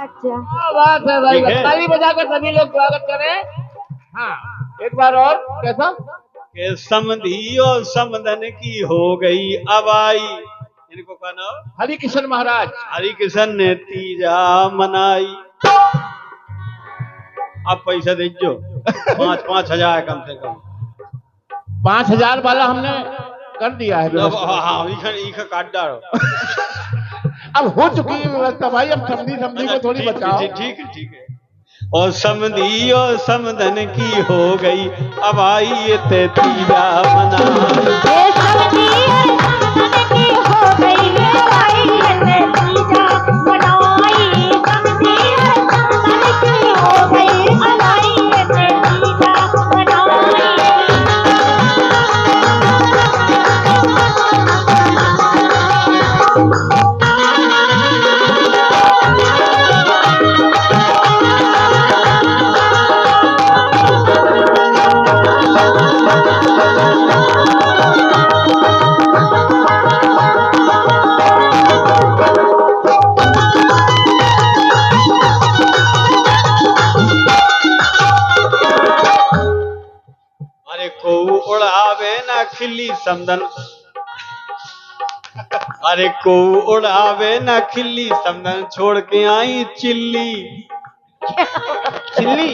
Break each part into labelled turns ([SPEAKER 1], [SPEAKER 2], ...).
[SPEAKER 1] अच्छा
[SPEAKER 2] क्या बात है भाई, ताली बजाकर सभी लोग स्वागत करें। हाँ, एक बार और कैसा?
[SPEAKER 3] के समधी और समधन की हो गई अबाई। इनको का नाम
[SPEAKER 2] हरि किशन महाराज।
[SPEAKER 3] हरिकिशन ने तीजा मनाई। अब पैसा दीजो 5,000 कम से कम।
[SPEAKER 2] 5,000 वाला हमने कर दिया है
[SPEAKER 3] अब
[SPEAKER 2] व्यवस्था।
[SPEAKER 3] हाँ इखा काट डालो।
[SPEAKER 2] अब हो चुकी है व्यवस्था भाई, अब समझी को थोड़ी बचाओ।
[SPEAKER 3] ठीक है। और समधी और समधन की हो गई अब आई ते तीजा मना।
[SPEAKER 1] ये समझी है समझन की हो गई आई ये तीजा बनाई। समझी है समझन की हो गई आई ये तीजा बनाई।
[SPEAKER 3] अरे को उड़ावे ना खिल्ली समधन। अरे को उड़ावे ना खिल्ली समधन छोड़ के आई चिल्ली।
[SPEAKER 2] चिल्ली?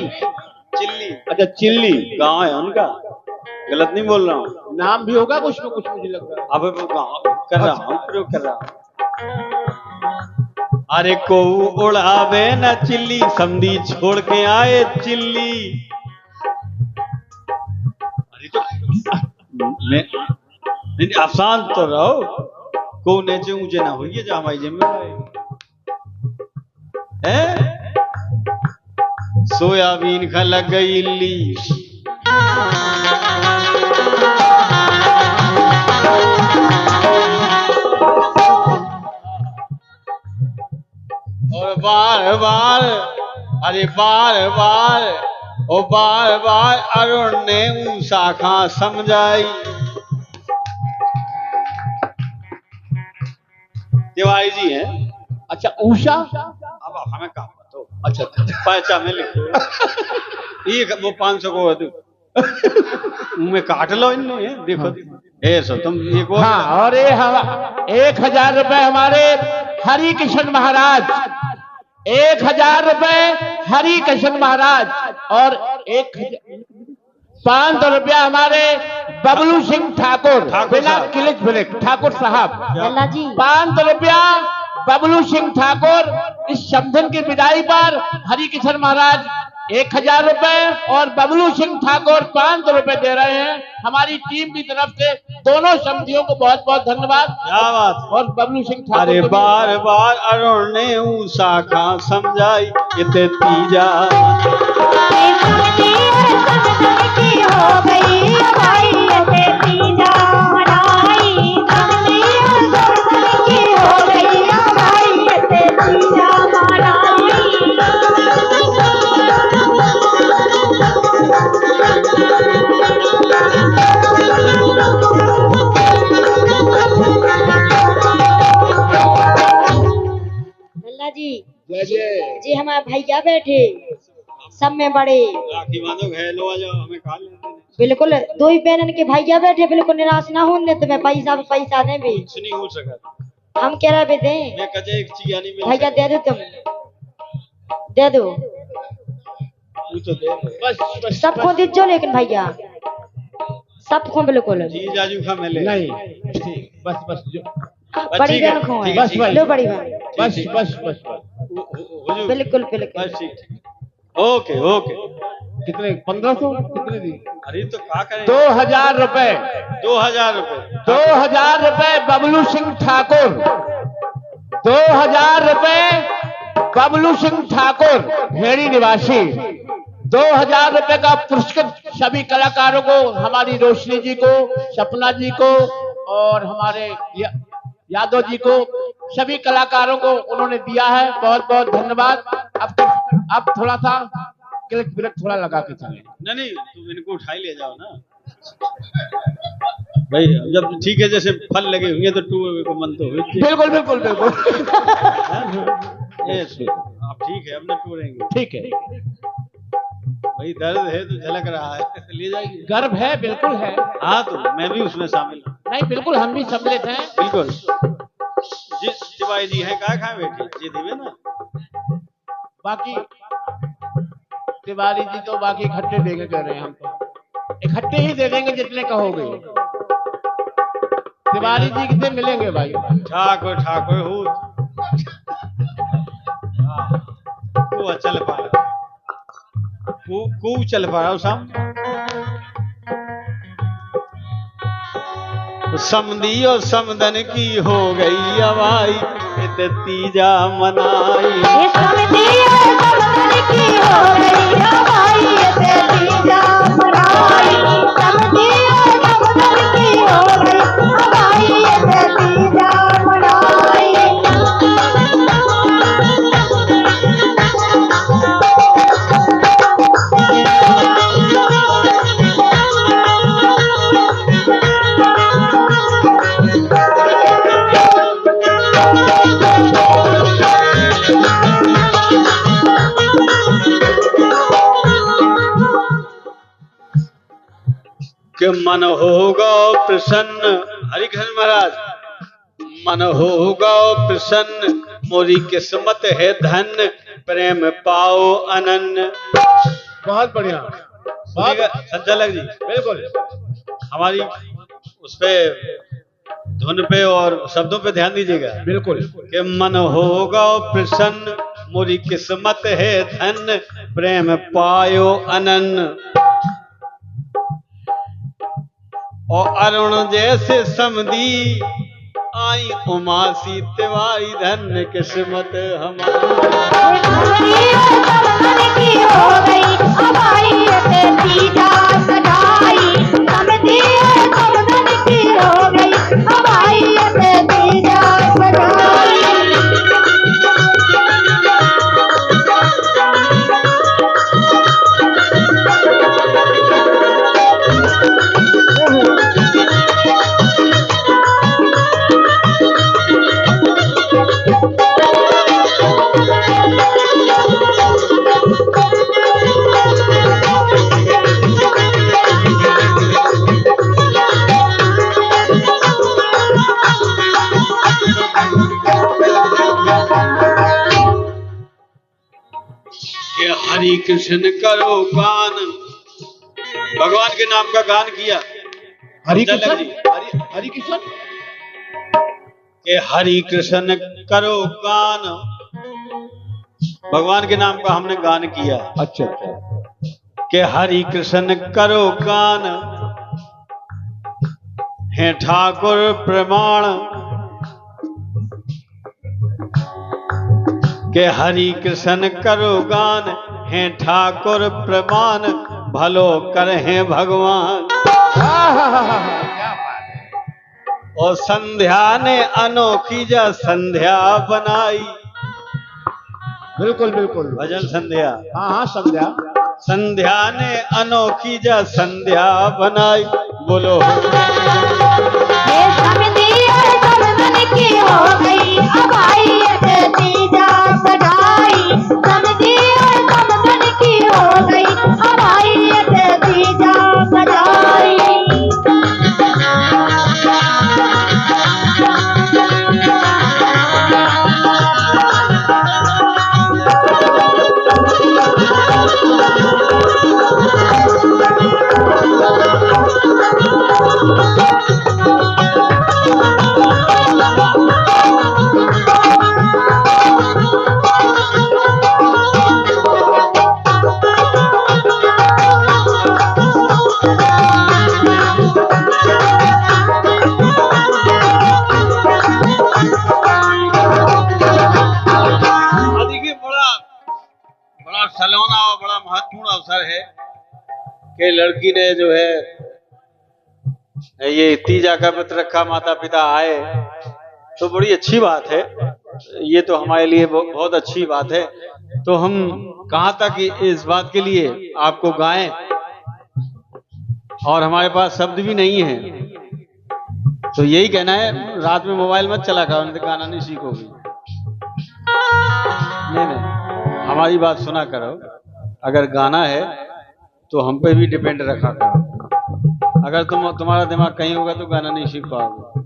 [SPEAKER 3] चिल्ली
[SPEAKER 2] अच्छा चिल्ली
[SPEAKER 3] गाँव है उनका, गलत नहीं बोल रहा हूँ।
[SPEAKER 2] नाम भी होगा कुछ में कुछ, मुझे लग रहा है।
[SPEAKER 3] अब वो गाँव कर रहा हूँ, प्रयोग कर रहा हूँ। अरे को उड़ावे ना चिल्ली समधी छोड़ के आए चिल्ली। अरे तो नहीं आप शांत तो रहो। को नेचे ऊंचे ना होइए जो हमारी जिम्मेदारी है। सोयाबीन खा लग गई इल्ली। और बार बार अरे बार बार अरुण ने ऊ शाखा समझाई। तिवारी जी हैं।
[SPEAKER 2] अच्छा उषा।
[SPEAKER 3] अब हमें कहा तो
[SPEAKER 2] अच्छा
[SPEAKER 3] पैसा में लिखो। ये वो 500 को मुंह में काट लो इनने। देखो ऐसा तुम एक और।
[SPEAKER 2] हाँ, और ये 1,000 रुपए हमारे हरि किशन महाराज। 1,000 रुपए हरि किशन महाराज। और 500 रुपया हमारे बबलू सिंह ठाकुर बिना क्लिच ब्रेक ठाकुर साहब।
[SPEAKER 1] लल्ला जी
[SPEAKER 2] 500 रुपया बबलू सिंह ठाकुर इस समधन की विदाई पर हरि किशन महाराज 1,000 रुपए और बबलू सिंह ठाकुर 500 रुपए दे रहे हैं। हमारी टीम की तरफ से दोनों समधियों को बहुत बहुत धन्यवाद।
[SPEAKER 3] क्या बात।
[SPEAKER 2] और बबलू सिंह ठाकुर
[SPEAKER 3] अरे बार बार अरुण ने ऊ शाखा समझाई इते तीजा।
[SPEAKER 1] ये समझी है समझन की हो गई आई ये तीजा बनाई। समझी है समझन की हो गई आई ये तीजा बनाई। लल्ला जी
[SPEAKER 2] जय जय।
[SPEAKER 1] जी हमारे भैया बैठे सब में बड़े
[SPEAKER 3] राखी बांधो है लो आ जाओ हमें खा लेते हैं।
[SPEAKER 1] बिल्कुल 2 ही बहन के भैया बैठे बिल्कुल निराश ना होने तुम्हें पैसा दे भी
[SPEAKER 3] कुछ नहीं हो सका।
[SPEAKER 1] हम कह रहे भी दें
[SPEAKER 3] मैं कजे एक चिया नहीं मिल
[SPEAKER 1] भैया दे दो तुम दे दो
[SPEAKER 3] तू तो दे दे।
[SPEAKER 2] बस
[SPEAKER 1] सबको दीजो लेकिन भैया सबको बिल्कुल
[SPEAKER 3] जी जाजू खा मिले
[SPEAKER 2] नहीं ठीक, बस जो
[SPEAKER 1] बड़ी
[SPEAKER 3] ठीक है,
[SPEAKER 1] बहन को
[SPEAKER 3] ठीक है,
[SPEAKER 2] बस
[SPEAKER 3] ठीक है।
[SPEAKER 1] लो बड़ी बहन
[SPEAKER 2] बस
[SPEAKER 3] हुजूर
[SPEAKER 1] बिल्कुल बिल्कुल
[SPEAKER 3] बस ठीक। Okay okay.
[SPEAKER 2] कितने 1,500 कितने दी?
[SPEAKER 3] अरे तो क्या करें।
[SPEAKER 2] 2,000 रुपए।
[SPEAKER 3] 2,000 रुपए
[SPEAKER 2] 2,000 रुपए बबलू सिंह ठाकुर। 2,000 रुपए बबलू सिंह ठाकुर भेड़ी निवासी। 2,000 रुपए का पुरस्कृत सभी कलाकारों को, हमारी रोशनी जी को, सपना जी को और हमारे यादव जी को, सभी कलाकारों को उन्होंने दिया है। बहुत बहुत धन्यवाद। अब थोड़ा सा क्लिक ब्रेक थोड़ा लगा के चले।
[SPEAKER 3] नहीं तुम इनको उठाई ले जाओ ना भाई। जब ठीक है जैसे फल लगे होंगे तो टू को मन तो हुई।
[SPEAKER 2] बिल्कुल बिल्कुल बिल्कुल।
[SPEAKER 3] ये आप ठीक है, अब न टूरेंगे।
[SPEAKER 2] ठीक है।
[SPEAKER 3] भाई दर्द है तो झलक रहा है, ले जाएगी।
[SPEAKER 2] गर्व है, बिल्कुल है।
[SPEAKER 3] हाँ तो मैं भी उसमें शामिल हूँ।
[SPEAKER 2] नहीं बिल्कुल, हम भी सम्मिलित हैं।
[SPEAKER 3] बिल्कुल। जी शिवाई जी हैं, काय खाए बेटी जी देवे ना।
[SPEAKER 2] बाकी तिवारी जी तो बाकी इकट्ठे देंगे कह रहे हैं, हम तो इकट्ठे ही दे देंगे जितने कहोगे। तिवारी जी कितने मिलेंगे भाई?
[SPEAKER 3] ठाकुर ठाकुर हो तू चल पा रहा, कू चल पा रहा हूँ सामने। समधी और समदन की हो गई अवाई, इत तीजा मनाई।
[SPEAKER 1] ये समधी और समदन की हो गई हमारी ये तीजा मनाई। समधी और समदन की हो गई हमारी ये तीजा मनाई।
[SPEAKER 3] कि मन होगा प्रसन्न, हरिकृष्ण महाराज, मन होगा प्रसन्न, मोरी किस्मत है धन, प्रेम पाओ अनन्य।
[SPEAKER 2] बहुत बढ़िया, बहुत
[SPEAKER 3] संचालक जी
[SPEAKER 2] बिल्कुल।
[SPEAKER 3] हमारी उस पे धुन पे और शब्दों पे ध्यान दीजिएगा।
[SPEAKER 2] बिल्कुल।
[SPEAKER 3] कि मन होगा प्रसन्न, मोरी किस्मत है धन, प्रेम पायो अनन्य। और अरुण जैसे समधी, आई उमासी तिवारी, धन्य किस्मत हमारी।
[SPEAKER 1] समधी और समदन की हो गई हमारी ये तीजा सगाई। समधी और समदन की हो गई हमारी ये तीजा सगाई।
[SPEAKER 3] कि हरि कृष्ण करो गान, भगवान के नाम का गान किया।
[SPEAKER 2] हरि
[SPEAKER 3] संचालक
[SPEAKER 2] कृष्ण,
[SPEAKER 3] जी,
[SPEAKER 2] हरि कृष्ण।
[SPEAKER 3] कि हरि कृष्ण करो गान, भगवान के नाम का हमने गान किया।
[SPEAKER 2] अच्छा अच्छा।
[SPEAKER 3] कि हरि कृष्ण करो गान, हे ठाकुर प्रमाण। के हरि कृष्ण करो गान, हे ठाकुर प्रमाण, भलो कर हैं भगवान।
[SPEAKER 2] क्या बात है।
[SPEAKER 3] और संध्या ने अनोखी जा संध्या बनाई।
[SPEAKER 2] बिल्कुल बिल्कुल।
[SPEAKER 3] भजन संध्या,
[SPEAKER 2] हाँ हाँ संध्या।
[SPEAKER 3] संध्या ने अनोखी जा संध्या बनाई। बोलो
[SPEAKER 1] ये समधी और समदन की हो गई हमारी ये तीजा सगाई। समधी और समदन की हो गई हमारी ये तीजा सगाई।
[SPEAKER 3] देखिए, बड़ा सलोना और बड़ा महत्वपूर्ण अवसर है कि लड़की ने जो है ये तीजा का व्रत रखा, माता पिता आए, तो बड़ी अच्छी बात है। ये तो हमारे लिए बहुत अच्छी बात है। तो हम कहाँ तक इस बात के लिए आपको गाएं, और हमारे पास शब्द भी नहीं है। तो यही कहना है, रात में मोबाइल मत चला करो, नहीं तो गाना नहीं सीखोगे। नहीं नहीं, हमारी बात सुना करो। अगर गाना है तो हम पे भी डिपेंड रखा करो। अगर तुम्हारा दिमाग कहीं होगा तो गाना नहीं सीख पाओगे,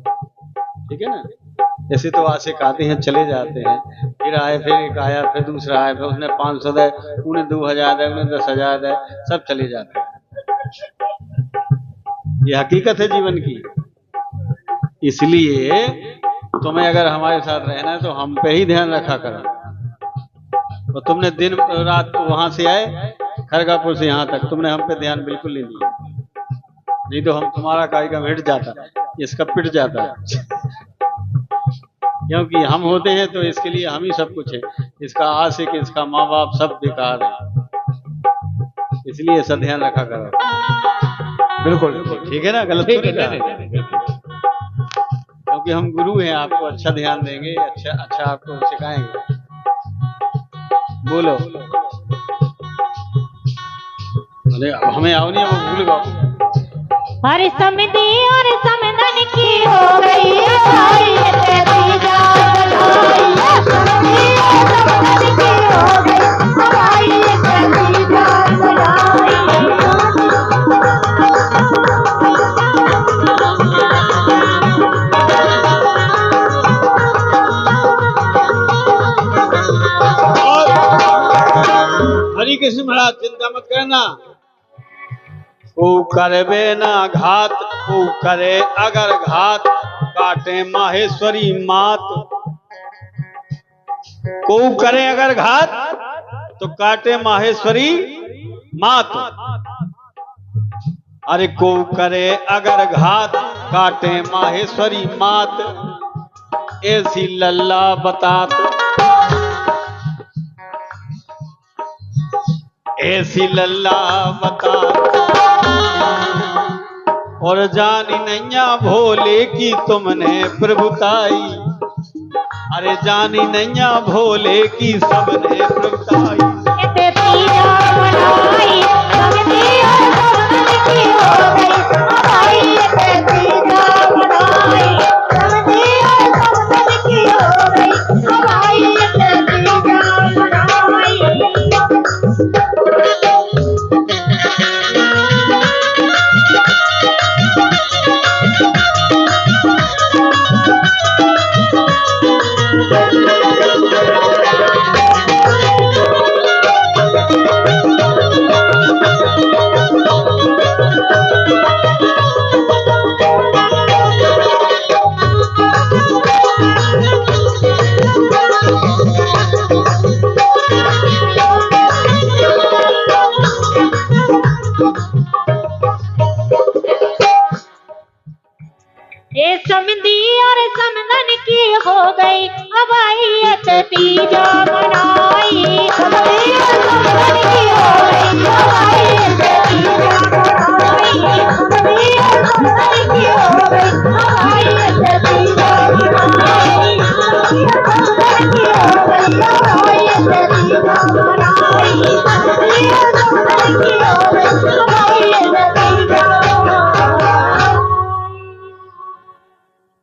[SPEAKER 3] ठीक है ना। जैसे तो आशिक आते हैं चले जाते हैं, फिर आए, फिर एक आया, फिर दूसरा आया, फिर उसने 500 दे, उन्हें 2000 दे, उन्हें 10,000 दे, सब चले जाते हैं। ये हकीकत है जीवन की। इसलिए तुम्हें अगर हमारे साथ रहना है तो हम पे ही ध्यान रखा करो। और तुमने दिन रात वहां से आए खरगापुर से यहाँ तक, तुमने हम पे ध्यान बिल्कुल नहीं दिया। नहीं तो हम तुम्हारा कार्यक्रम हिट जाता, इसका पिट जाता है। क्योंकि हम होते हैं तो इसके लिए हम ही सब कुछ है। इसका आशिक, इसका माँ बाप सब बेकार है। इसलिए ऐसा ध्यान रखा करो।
[SPEAKER 2] बिल्कुल
[SPEAKER 3] ठीक है ना, गलत तो नहीं
[SPEAKER 2] नहीं,
[SPEAKER 3] कहा?
[SPEAKER 2] नहीं, नहीं।
[SPEAKER 3] क्योंकि हम गुरु हैं, आपको अच्छा ध्यान देंगे, अच्छा आपको सिखाएंगे। बोलो। अरे हमें आओ नहीं, वो भूल गए।
[SPEAKER 1] हर समधी और समधन की हो गई भाई तीजा बनाई। समधी और समधन की हो गई भाई तीजा बनाई।
[SPEAKER 3] हरि कृष्ण महाराज, चिंता मत करना। को करबे ना घात, को करे अगर घात, काटे माहेश्वरी मात। को करे अगर घात तो काटे माहेश्वरी मात। अरे को करे अगर घात, काटे माहेश्वरी मात। ऐसी लल्ला बतात, ऐसी लल्ला बतात। और जानी नैया भोले की तुमने प्रभुताई। अरे जानी नैया भोले की सबने प्रभुताई।
[SPEAKER 1] तीजा बनाई समधी और समधन की हो गई भाई तीजा बनाई। समधी और समधन की हो गई भाई तीजा बनाई। ये समधी और समधन की हो गई अबाइयत तीजा बनाई। समधी और समधन की हो गई अबाइयत तीजा बनाई। समधी और समधन की हो गई अबाइयत तीजा बनाई। समधी और समधन की हो गई अबाइयत तीजा बनाई। समधी और समधन की हो